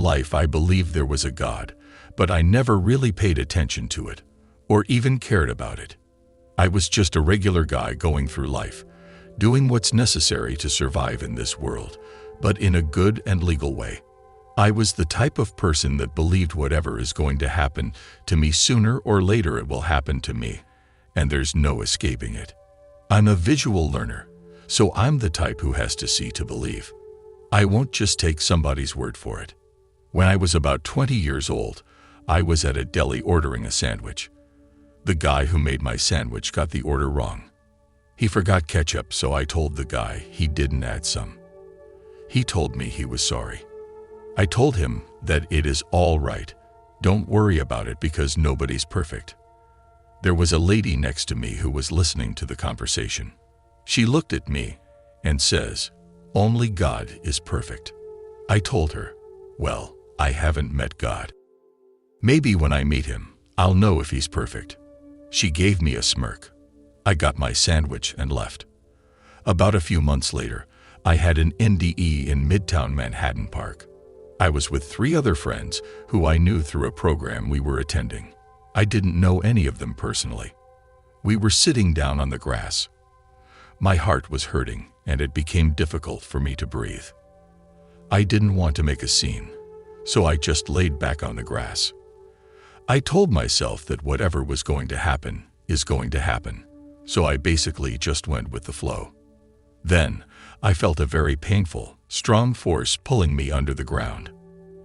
life I believed there was a God, but I never really paid attention to it, or even cared about it. I was just a regular guy going through life, doing what's necessary to survive in this world, but in a good and legal way. I was the type of person that believed whatever is going to happen to me sooner or later it will happen to me, and there's no escaping it. I'm a visual learner, so I'm the type who has to see to believe. I won't just take somebody's word for it. When I was about 20 years old, I was at a deli ordering a sandwich. The guy who made my sandwich got the order wrong. He forgot ketchup, so I told the guy he didn't add some. He told me he was sorry. I told him that it is all right. Don't worry about it because nobody's perfect. There was a lady next to me who was listening to the conversation. She looked at me and says, "Only God is perfect." I told her, "Well, I haven't met God. Maybe when I meet him, I'll know if he's perfect." She gave me a smirk. I got my sandwich and left. About a few months later, I had an NDE in Midtown Manhattan Park. I was with 3 other friends who I knew through a program we were attending. I didn't know any of them personally. We were sitting down on the grass. My heart was hurting, and it became difficult for me to breathe. I didn't want to make a scene, so I just laid back on the grass. I told myself that whatever was going to happen is going to happen, so I basically just went with the flow. Then, I felt a very painful, strong force pulling me under the ground.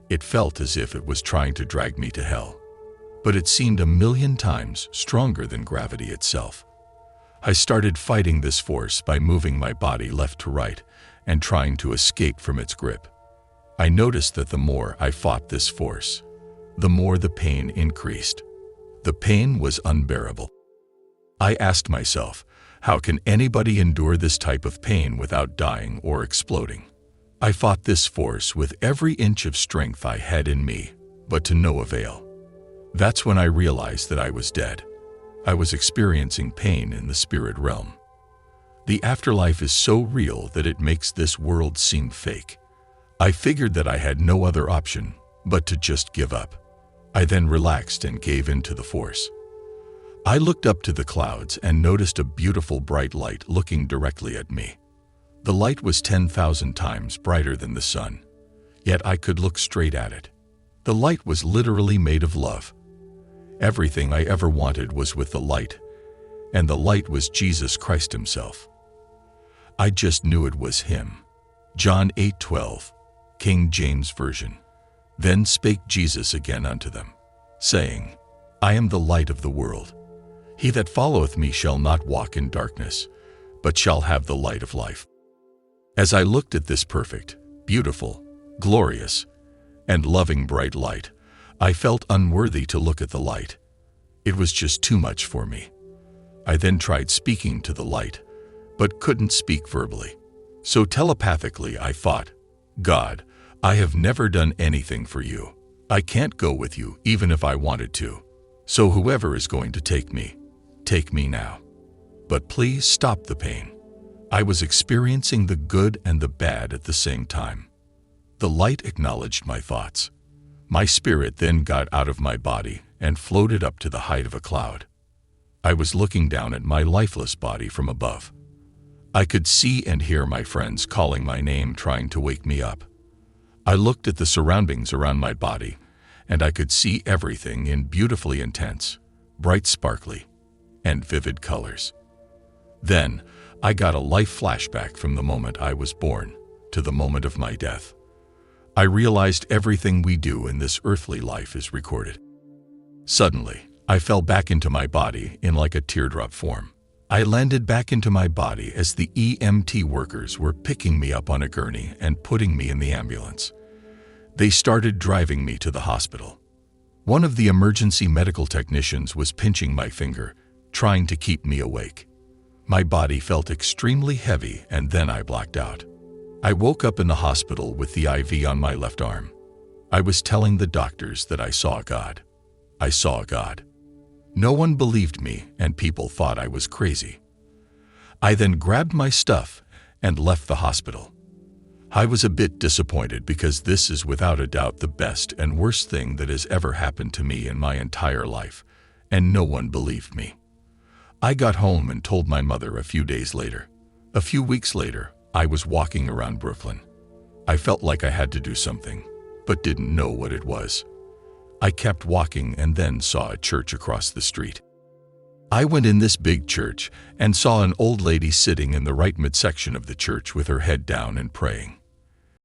It felt as if it was trying to drag me to hell, but it seemed a million times stronger than gravity itself. I started fighting this force by moving my body left to right and trying to escape from its grip. I noticed that the more I fought this force, the more the pain increased. The pain was unbearable. I asked myself, how can anybody endure this type of pain without dying or exploding? I fought this force with every inch of strength I had in me, but to no avail. That's when I realized that I was dead. I was experiencing pain in the spirit realm. The afterlife is so real that it makes this world seem fake. I figured that I had no other option but to just give up. I then relaxed and gave in to the force. I looked up to the clouds and noticed a beautiful bright light looking directly at me. The light was 10,000 times brighter than the sun, yet I could look straight at it. The light was literally made of love. Everything I ever wanted was with the light, and the light was Jesus Christ himself. I just knew it was him. John 8:12, King James Version. Then spake Jesus again unto them, saying, I am the light of the world. He that followeth me shall not walk in darkness, but shall have the light of life. As I looked at this perfect, beautiful, glorious, and loving bright light, I felt unworthy to look at the light. It was just too much for me. I then tried speaking to the light, but couldn't speak verbally. So telepathically I thought, God, I have never done anything for you. I can't go with you even if I wanted to. So whoever is going to take me now. But please stop the pain. I was experiencing the good and the bad at the same time. The light acknowledged my thoughts. My spirit then got out of my body and floated up to the height of a cloud. I was looking down at my lifeless body from above. I could see and hear my friends calling my name, trying to wake me up. I looked at the surroundings around my body, and I could see everything in beautifully intense, bright sparkly, and vivid colors. Then, I got a life flashback from the moment I was born to the moment of my death. I realized everything we do in this earthly life is recorded. Suddenly, I fell back into my body in like a teardrop form. I landed back into my body as the EMT workers were picking me up on a gurney and putting me in the ambulance. They started driving me to the hospital. One of the emergency medical technicians was pinching my finger, trying to keep me awake. My body felt extremely heavy, and then I blacked out. I woke up in the hospital with the IV on my left arm. I was telling the doctors that I saw God. I saw God. No one believed me, and people thought I was crazy. I then grabbed my stuff and left the hospital. I was a bit disappointed because this is without a doubt the best and worst thing that has ever happened to me in my entire life, and no one believed me. I got home and told my mother a few days later. A few weeks later, I was walking around Brooklyn. I felt like I had to do something, but didn't know what it was. I kept walking and then saw a church across the street. I went in this big church and saw an old lady sitting in the right midsection of the church with her head down and praying.